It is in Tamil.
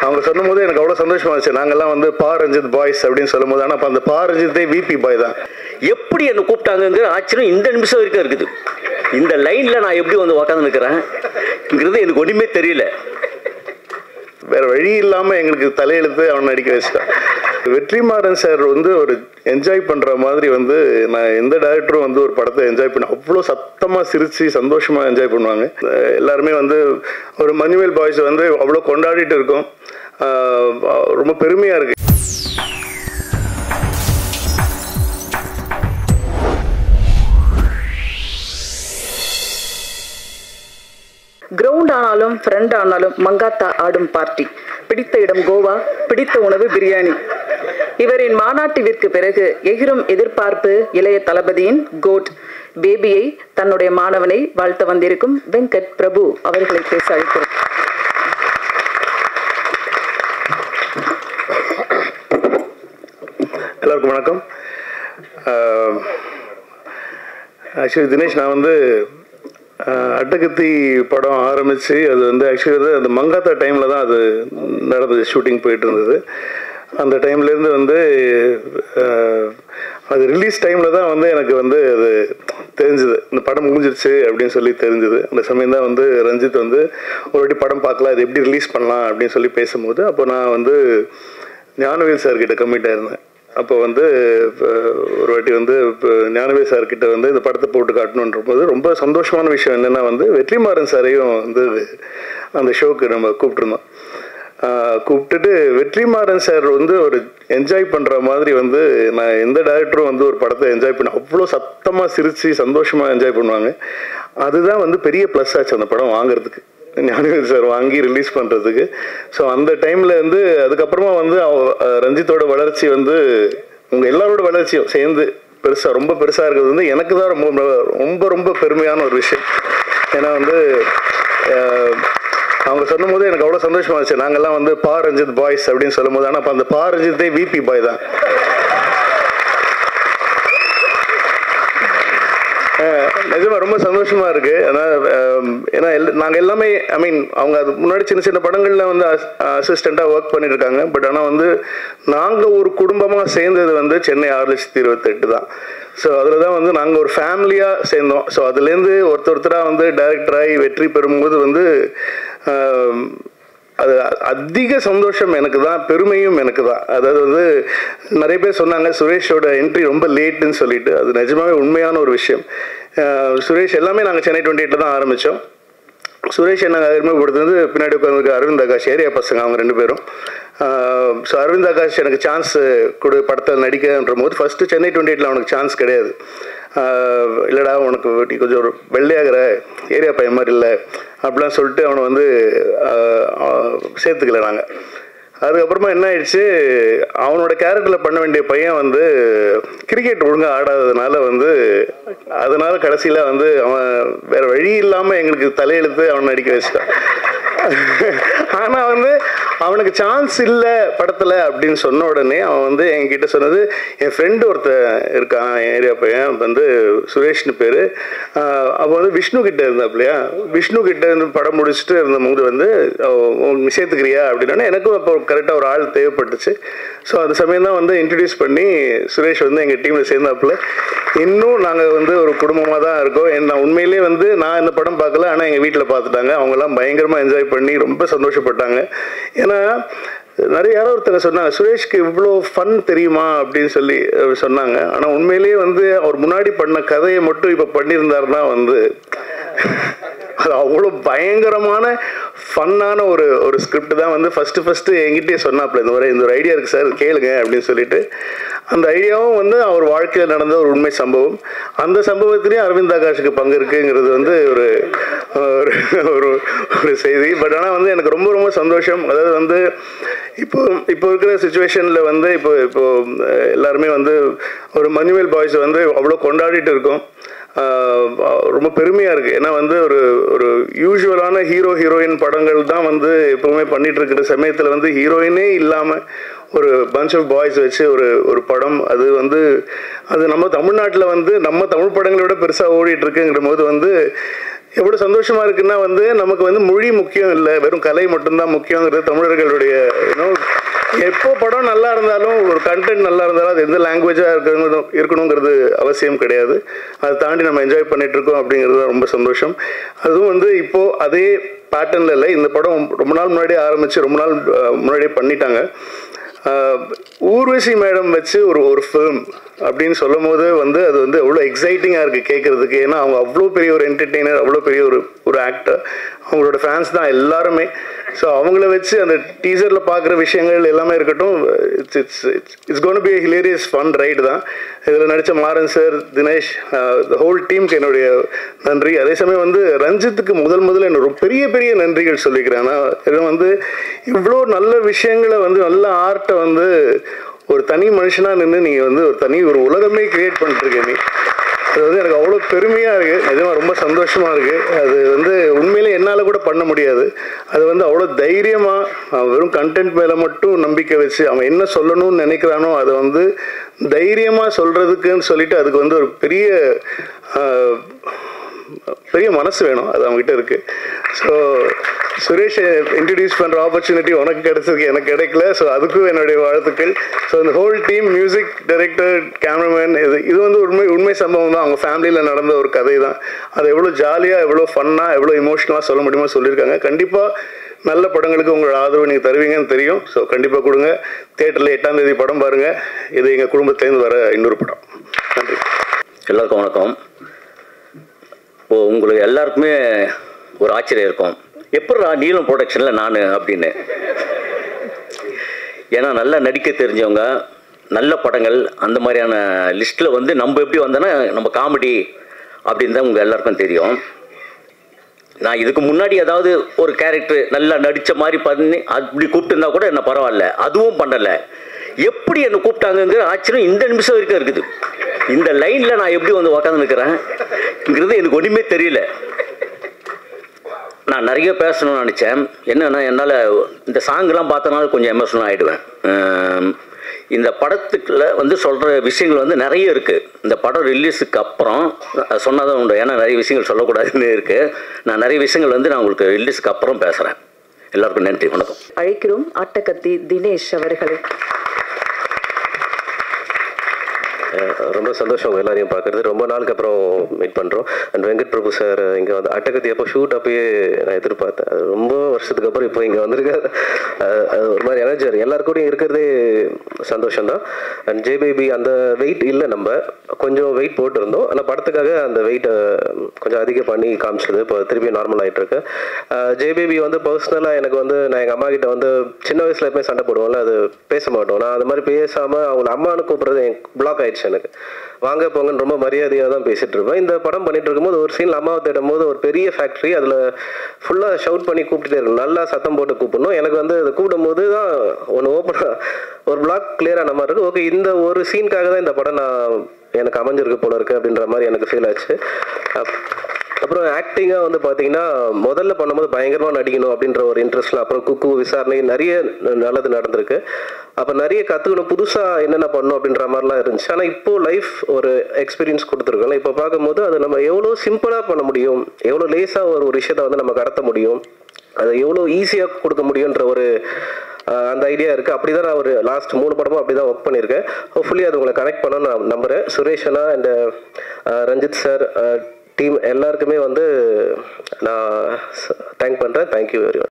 அவங்க சொல்லும் போது எனக்கு அவ்வளோ சந்தோஷமா இருந்துச்சு. நாங்கள்லாம் வந்து பா ரஞ்சித் பாய்ஸ் அப்படின்னு சொல்லும் போது, ஆனால் அப்போ அந்த பா ரஞ்சித்தே விபி பாய் தான். எப்படி என்னை கூப்பிட்டாங்கிற ஆச்சரியம் இந்த நிமிஷம் வரைக்கும் இருக்குது. இந்த லைனில் நான் எப்படி வந்து உக்காந்து நிற்கிறேன்ங்கிறது எனக்கு ஒன்றுமே தெரியல. வேற வழி இல்லாமல் எங்களுக்கு தலையெழுத்து அவனை நடிக்க வச்சுட்டான். வெற்றிமாறன் சார் வந்து ஒரு என்ஜாய் பண்ணுற மாதிரி வந்து நான் எந்த டேரக்டரும் வந்து ஒரு படத்தை என்ஜாய் பண்ண அவ்வளோ சத்தமாக சிரித்து சந்தோஷமாக என்ஜாய் பண்ணுவாங்க. எல்லாருமே வந்து ஒரு மனுவேல் பாய்ஸ் வந்து அவ்வளோ கொண்டாடிட்டு இருக்கோம். ரொம்ப பெருமையாக இருக்குது. கிரவுண்ட் ஆனாலும் ஃப்ரெண்ட் ஆனாலும் மங்காத்தா ஆடும் பார்ட்டி. பிடித்த இடம் கோவா, பிடித்த உணவு பிரியாணி. இவரின் மாநாட்டிற்கு பிறகு எகிரும் எதிர்பார்ப்பு இளைய தளபதியின் கோட் பேபியை தன்னுடைய மாணவனை வாழ்த்த வந்திருக்கும் வெங்கட் பிரபு அவர்களை பேச அழைக்கிறோம். எல்லாருக்கும் வணக்கம். ஆக்சுவலி தினேஷ், நான் வந்து அட்டகத்தி படம் ஆரம்பித்து அது வந்து ஆக்சுவலி அந்த மங்காத்தா டைமில் தான் அது நடந்தது, ஷூட்டிங் போயிட்டு இருந்தது. அந்த டைம்லேருந்து வந்து அது ரிலீஸ் டைமில் தான் வந்து எனக்கு வந்து அது தெரிஞ்சுது, இந்த படம் முடிஞ்சிருச்சு அப்படின்னு சொல்லி தெரிஞ்சுது. அந்த சமயம் தான் வந்து ரஞ்சித் வந்து ஒரு வாட்டி படம் பார்க்கலாம், இது எப்படி ரிலீஸ் பண்ணலாம் அப்படின்னு சொல்லி பேசும்போது, அப்போ நான் வந்து ஞானவேல் சார்கிட்ட கம்மிட் ஆயிருந்தேன். அப்போ வந்து ஒரு வாட்டி வந்து ஞானவேல் சார்கிட்ட வந்து இந்த படத்தை போட்டு காட்டணுன்ற போது ரொம்ப சந்தோஷமான விஷயம் என்னென்னா வந்து வெற்றிமாறன் சாரையும் வந்து அந்த ஷோக்கு நம்ம கூப்பிட்டுருந்தோம். கூப்பிட்டுட்டு வெற்றிமாறன் சார் வந்து ஒரு என்ஜாய் பண்ணுற மாதிரி வந்து நான் எந்த டேரக்டரும் வந்து ஒரு படத்தை என்ஜாய் பண்ண அவ்வளோ சத்தமாக சிரித்து சந்தோஷமாக என்ஜாய் பண்ணுவாங்க. அதுதான் வந்து பெரிய ப்ளஸ் ஆச்சு அந்த படம் வாங்குறதுக்கு, ஞானவேல் சார் வாங்கி ரிலீஸ் பண்ணுறதுக்கு. ஸோ அந்த டைமில் வந்து அதுக்கப்புறமா வந்து ரஞ்சித்தோட வளர்ச்சி வந்து உங்கள் எல்லாரோட வளர்ச்சியும் சேர்ந்து பெருசாக ரொம்ப பெருசாக இருக்கிறது வந்து எனக்கு தான் ரொம்ப ரொம்ப ரொம்ப பெருமையான ஒரு விஷயம். ஏன்னா வந்து அவங்க சொல்லும் போது எனக்கு அவ்வளோ சந்தோஷமா இருந்துச்சு. நாங்கள்லாம் வந்து பா ரஞ்சித் பாய்ஸ் அப்படின்னு சொல்லும் போது, ஆனால் அப்போ அந்த பா ரஞ்சித்தே விபி பாய் தான். நிஜமா ரொம்ப சந்தோஷமா இருக்கு. ஏன்னா நாங்கள் எல்லாமே அவங்க அது முன்னாடி சின்ன சின்ன படங்கள்ல வந்து அசிஸ்டண்டாக ஒர்க் பண்ணிட்டு இருக்காங்க. பட் ஆனால் வந்து நாங்கள் ஒரு குடும்பமாக சேர்ந்தது வந்து சென்னை 6,28,000 தான். ஸோ அதில் தான் வந்து நாங்கள் ஒரு ஃபேமிலியாக சேர்ந்தோம். ஸோ அதுலேருந்து ஒருத்தராக வந்து டைரக்டராகி வெற்றி பெறும்போது வந்து அது அதிக சந்தோஷம் எனக்கு தான், பெருமையும் எனக்கு தான். அதாவது வந்து நிறைய பேர் சொன்னாங்க சுரேஷோட என்ட்ரி ரொம்ப லேட்டுன்னு சொல்லிட்டு. அது நிஜமாவே உண்மையான ஒரு விஷயம். சுரேஷ் எல்லாமே நாங்கள் சென்னை 28 தான் ஆரம்பித்தோம். சுரேஷ் என்ன அறிமுகப்படுத்துறது பின்னாடி உட்காந்துருக்கு அரவிந்த் ஆகாஷ், ஏரியா பசங்க அவங்க 2 பேரும். ஸோ அரவிந்த் ஆகாஷ் எனக்கு சான்ஸ் கொடு படத்தில் நடிக்கன்ற போது ஃபஸ்ட்டு சென்னை 28 அவனுக்கு சான்ஸ் கிடையாது. இல்லைடா உனக்கு நீ கொஞ்சம் ஒரு வெள்ளையாகிற ஏரியா பையன் மாதிரி இல்லை அப்படிலாம் சொல்லிட்டு அவனை வந்து சேர்த்துக்கல நாங்கள். அதுக்கப்புறமா என்ன ஆயிடுச்சு, அவனோட கேரக்டரில் பண்ண வேண்டிய பையன் வந்து கிரிக்கெட் ஒழுங்காக ஆடாததுனால வந்து அதனால கடைசியில் வந்து அவன் வேற வழி இல்லாமல் எங்களுக்கு தலையெழுத்து அவனை நடிக்க வச்சுட்டான். ஆனால் வந்து அவனுக்கு சான்ஸ் இல்லை படத்தில் அப்படின்னு சொன்ன உடனே அவன் வந்து என்கிட்ட சொன்னது, என் ஃப்ரெண்டு ஒருத்தன் இருக்கான் ஏரியா பையன் வந்து சுரேஷ்னு பேர். அப்போ வந்து விஷ்ணு கிட்ட இருந்தாப்லையா, விஷ்ணு கிட்ட இருந்து படம் முடிச்சுட்டு இருந்தபோது வந்து சேர்த்துக்கிறியா அப்படின்னா எனக்கும் அப்போ கரெக்டாக ஒரு ஆள் தேவைப்பட்டுச்சு. ஸோ அந்த சமயம் தான் வந்து இன்ட்ரடியூஸ் பண்ணி சுரேஷ் வந்து எங்கள் டீமில் சேர்ந்தாப்புல. இன்னும் நாங்கள் வந்து ஒரு குடும்பமாக தான் இருக்கோம். நான் உண்மையிலே வந்து நான் இந்த படம் பார்க்கல, ஆனால் எங்கள் வீட்டில் பார்த்துட்டாங்க. அவங்கெல்லாம் பயங்கரமாக என்ஜாய் பண்ணி ரொம்ப சந்தோஷப்பட்டாங்க. ஏன்னா நிறைய யாரோ ஒருத்தங்க சொன்னாங்க சுரேஷ்க்கு இவ்வளோ ஃபன் தெரியுமா அப்படின்னு சொல்லி சொன்னாங்க. ஆனால் உண்மையிலேயே வந்து அவர் முன்னாடி பண்ண கதையை மட்டும் இப்போ பண்ணியிருந்தாருன்னா வந்து அது அவ்வளோ பயங்கரமான ஃபன்னான ஒரு ஸ்கிரிப்ட் தான் வந்து ஃபஸ்ட்டு என்கிட்டே சொன்னாப்புல, இந்த ஒரு ஐடியா இருக்குது சார் கேளுங்க அப்படின்னு சொல்லிட்டு. அந்த ஐடியாவும் வந்து அவர் வாழ்க்கையில் நடந்த ஒரு உண்மை சம்பவம். அந்த சம்பவத்திலேயே அரவிந்த் ஆகாஷுக்கு பங்கு இருக்குங்கிறது வந்து ஒரு ஒரு செய்தி. பட் ஆனால் வந்து எனக்கு ரொம்ப ரொம்ப சந்தோஷம். அதாவது வந்து இப்போ இருக்கிற சுச்சுவேஷனில் வந்து இப்போ எல்லாருமே வந்து ஒரு மனுவேல் பாய்ஸ் வந்து அவ்வளோ கொண்டாடிட்டு இருக்கோம். ரொம்ப பெருமையாக இருக்குது. ஏன்னா வந்து ஒரு யூஸ்வலான ஹீரோயின் படங்கள் தான் வந்து எப்போவுமே பண்ணிகிட்டு இருக்கிற சமயத்தில் வந்து ஹீரோயினே இல்லாமல் ஒரு பஞ்ச் ஆஃப் பாய்ஸ் வச்சு ஒரு படம், அது வந்து அது நம்ம தமிழ்நாட்டில் வந்து நம்ம தமிழ் படங்களை விட பெருசாக ஓடிட்டுருக்குங்கிற போது வந்து எவ்வளோ சந்தோஷமாக இருக்குன்னா வந்து நமக்கு வந்து மொழி முக்கியம் இல்லை, வெறும் கலை மட்டும்தான் முக்கியங்கிறது தமிழர்களுடைய எப்போ படம் நல்லா இருந்தாலும் ஒரு கண்டென்ட் நல்லா இருந்தாலும் அது எந்த லாங்குவேஜாக இருக்கணுங்கிறது அவசியம் கிடையாது. அதை தாண்டி நம்ம என்ஜாய் பண்ணிட்டு இருக்கோம் அப்படிங்கிறது ரொம்ப சந்தோஷம். அதுவும் வந்து இப்போது அதே பேட்டர்னில் இல்லை, இந்த படம் ரொம்ப நாள் முன்னாடியே ஆரம்பித்து ரொம்ப நாள் முன்னாடியே பண்ணிட்டாங்க. ஊர்வசி மேடம் வச்சு ஒரு ஃபிலிம் அப்படின்னு சொல்லும் போது வந்து அது வந்து அவ்வளோ எக்ஸைட்டிங்காக இருக்குது கேட்குறதுக்கு. ஏன்னா அவங்க அவ்வளோ பெரிய ஒரு என்டர்டெய்னர், அவ்வளோ பெரிய ஒரு ஆக்டர், அவங்களோட ஃபேன்ஸ் தான் எல்லாருமே. ஸோ அவங்கள வச்சு அந்த டீசரில் பார்க்குற விஷயங்கள் எல்லாமே இருக்கட்டும், it's gonna be hilarious fun ride தான். இதில் நடித்த மாறன் சார், தினேஷ், ஹோல் டீமுக்கு என்னுடைய நன்றி. அதே சமயம் வந்து ரஞ்சித்துக்கு முதல்ல என்ன பெரிய பெரிய நன்றிகள் சொல்லிக்கிறேன். ஆனால் இது வந்து இவ்வளோ நல்ல விஷயங்களை வந்து நல்ல ஆர்ட்டை வந்து ஒரு தனி மனுஷனாக நின்று நீங்கள் வந்து ஒரு உலகமே கிரியேட் பண்ணிட்டுருக்கீங்க. அது வந்து எனக்கு அவ்வளோ பெருமையாக இருக்குது, நிஜமாக ரொம்ப சந்தோஷமாக இருக்குது. அது வந்து உண்மையிலே என்னால் கூட பண்ண முடியாது. அது வந்து அவ்வளோ தைரியமாக வெறும் கண்டென்ட் மேலே மட்டும் நம்பிக்கை வச்சு அவன் என்ன சொல்லணும்னு நினைக்கிறானோ அதை வந்து தைரியமாக சொல்கிறதுக்குன்னு சொல்லிட்டு அதுக்கு வந்து ஒரு பெரிய மனசு வேணும், அது அவங்ககிட்ட இருக்குது. ஸோ சுரேஷை இன்ட்ரடியூஸ் பண்ணுற ஆப்பர்ச்சுனிட்டி உனக்கு கிடைச்சதுக்கு எனக்கு கிடைக்கல. ஸோ அதுக்கும் என்னுடைய வாழ்த்துக்கள். ஸோ இந்த whole team, music director, cameraman, இது வந்து உண்மை சம்பவம் தான். அவங்க ஃபேமிலியில் நடந்த ஒரு கதை தான். அதை எவ்வளோ ஜாலியாக, எவ்வளோ ஃபன்னாக, எவ்வளோ இமோஷனலாக சொல்ல முடியுமோ சொல்லியிருக்காங்க. கண்டிப்பாக நல்ல படங்களுக்கு உங்களோட ஆதரவு நீங்கள் தருவீங்கன்னு தெரியும். ஸோ கண்டிப்பாக கொடுங்க. தியேட்டரில் 8ஆம் தேதி படம் பாருங்கள். இது எங்கள் குடும்பத்துலேருந்து வர இன்னொரு படம். நன்றி. எல்லாருக்கும் வணக்கம். உங்களுக்கு எல்லாருக்குமே ஒரு ஆச்சரியம் இருக்கும், எப்படா நீலம் ப்ரொடக்ஷனில் நான் அப்படின்னு. ஏன்னா நல்லா நடிக்க தெரிஞ்சவங்க, நல்ல படங்கள், அந்த மாதிரியான லிஸ்ட்டில் வந்து நம்ம எப்படி வந்தோன்னா நம்ம காமெடி அப்படின்னு தான் உங்கள் எல்லாருக்கும் தெரியும். நான் இதுக்கு முன்னாடி ஏதாவது ஒரு கேரக்டர் நல்லா நடித்த மாதிரி பண்ணி அப்படி கூப்பிட்டுருந்தா கூட என்ன பரவாயில்ல, அதுவும் பண்ணலை. எப்படி என்னை கூப்பிட்டாங்கங்கிற ஆச்சரியம் இந்த நிமிஷம் வரைக்கும் இருக்குது. இந்த லைனில் நான் எப்படி வந்து உக்காந்து நிற்கிறேங்கிறது எனக்கு ஒன்றுமே தெரியல. நான் நிறைய பேசணும்னு நினச்சேன். என்னென்னா என்னால் இந்த சாங்கெலாம் பார்த்தனால கொஞ்சம் எமோஷனல் ஆகிடுவேன். இந்த படத்துக்குள்ள வந்து சொல்கிற விஷயங்கள் வந்து நிறைய இருக்குது. இந்த படம் ரிலீஸுக்கு அப்புறம் சொன்னால் தான் உண்டு, ஏன்னா நிறைய விஷயங்கள் சொல்லக்கூடாதுன்னு இருக்குது. நான் நிறைய விஷயங்கள் வந்து நான் உங்களுக்கு ரிலீஸுக்கு அப்புறம் பேசுகிறேன். எல்லாருக்கும் நன்றி, வணக்கம். அழைக்கிறோம் ஆட்டக்கத்தி தினேஷ் அவர்களை. ரொம்ப சந்தோஷம் உங்கள் எல்லாரையும் பார்க்குறது. ரொம்ப நாளுக்கு அப்புறம் மீட் பண்ணுறோம். அண்ட் வெங்கட் பிரபு சார் இங்கே வந்து அட்டகத்தி அப்போ ஷூட் அப்பயே நான் எதிர்பார்த்தேன். அது ரொம்ப வருஷத்துக்கு அப்புறம் இப்போ இங்கே வந்திருக்காரு. அது ஒரு மாதிரி எனர்ஜர் எல்லாருக்கூடையும் இருக்கிறதே சந்தோஷம்தான். அண்ட் ஜே பேபி அந்த வெயிட் இல்லை, நம்ம கொஞ்சம் வெயிட் போட்டிருந்தோம். ஆனால் படத்துக்காக அந்த வெயிட்டை கொஞ்சம் அதிகம் பண்ணி காமிச்சது. இப்போ திருப்பி நார்மல் ஆகிட்டு இருக்கு. ஜே பேபி வந்து பர்சனலாக எனக்கு வந்து நான் எங்கள் அம்மா கிட்ட வந்து சின்ன வயசில் எப்போயும் சண்டை போடுவோம்ல, அது பேச மாட்டோம். நான் அது மாதிரி பேசாமல் அவங்கள அம்மானு கூப்பிட்றது எனக்கு பிளாக் ஆயிடுச்சு. எனக்கு வாங்க போங்கன்னு ரொம்ப மரியாதையாக தான் பேசிட்டு இருப்பேன். இந்த படம் பண்ணிட்டு இருக்கும்போது ஒரு சீன் அம்மாவை தேடும் போது ஒரு பெரிய ஃபேக்ட்ரி, அதில் ஃபுல்லாக ஷவுட் பண்ணி கூப்பிட்டுட்டே இருக்கணும், நல்லா சத்தம் போட்டு கூப்பிடணும். எனக்கு வந்து அதை கூப்பிடும் போது தான் ஒன்று ஓப்பனாக ஒரு பிளாக் கிளியராக நம்ம இருக்கு. ஓகே, இந்த ஒரு சீனுக்காக தான் இந்த படம் எனக்கு அமைஞ்சிருக்கு போல இருக்கு அப்படின்ற மாதிரி எனக்கு ஃபீல் ஆச்சு. அப்புறம் ஆக்டிங்காக வந்து பார்த்தீங்கன்னா முதல்ல பண்ணும்போது பயங்கரமாக நடிக்கணும் அப்படின்ற ஒரு இன்ட்ரெஸ்ட்ல, அப்புறம் குக்கு விசாரணை நிறைய நல்லது நடந்திருக்கு. அப்போ நிறைய கற்றுக்கணும், புதுசாக என்னென்ன பண்ணணும் அப்படின்ற மாதிரிலாம் இருந்துச்சு. ஆனால் இப்போது லைஃப் ஒரு எக்ஸ்பீரியன்ஸ் கொடுத்துருக்கோம். இப்போ பார்க்கும்போது அது நம்ம எவ்வளோ சிம்பிளாக பண்ண முடியும், எவ்வளோ லேஸாக ஒரு விஷயத்தை வந்து நம்ம கடத்த முடியும், அதை எவ்வளோ ஈஸியாக கொடுக்க முடியுன்ற ஒரு அந்த ஐடியா இருக்குது. அப்படி தான் நான் ஒரு லாஸ்ட் 3 படமும் அப்படி தான் ஒர்க் பண்ணியிருக்கேன். ஹோப்ஃபுல்லி அது உங்களை கனெக்ட் பண்ண நான் நம்புகிறேன். சுரேஷனா அண்ட் ரஞ்சித் சார் டீம் எல்லாருக்குமே வந்து நான் தேங்க் பண்ணுறேன். Thank you very much.